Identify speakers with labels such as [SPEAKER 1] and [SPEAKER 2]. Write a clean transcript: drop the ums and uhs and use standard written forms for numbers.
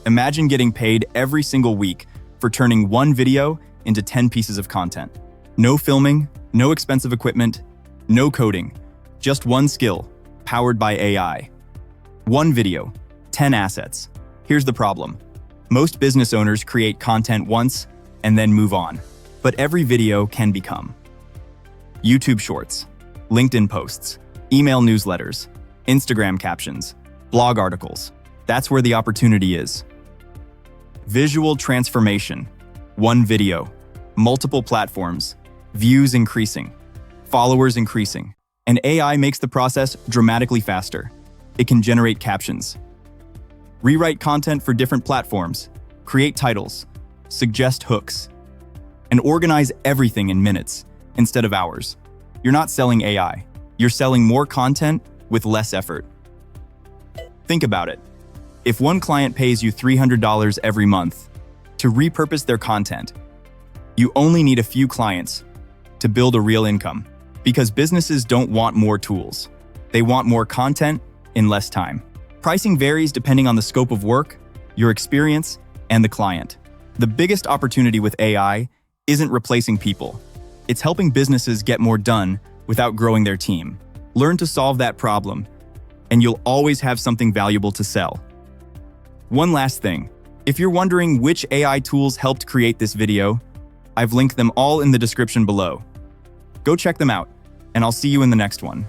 [SPEAKER 1] Imagine getting paid every single week for turning one video into 10 pieces of content. No filming, no expensive equipment, no coding, just one skill, powered by AI. One video, 10 assets. Here's the problem. Most business owners create content once and then move on, but every video can become YouTube Shorts, LinkedIn posts, email newsletters, Instagram captions, blog articles. That's where the opportunity is. Visual transformation. One video, multiple platforms, views increasing, followers increasing, and AI makes the process dramatically faster. It can generate captions, rewrite content for different platforms, create titles, suggest hooks, and organize everything in minutes instead of hours. You're not selling AI. You're selling more content with less effort. Think about it. If one client pays you $300 every month to repurpose their content, you only need a few clients to build a real income, because businesses don't want more tools. They want more content in less time. Pricing varies depending on the scope of work, your experience, and the client. The biggest opportunity with AI isn't replacing people. It's helping businesses get more done without growing their team. Learn to solve that problem, and you'll always have something valuable to sell. One last thing. If you're wondering which AI tools helped create this video, I've linked them all in the description below. Go check them out, and I'll see you in the next one.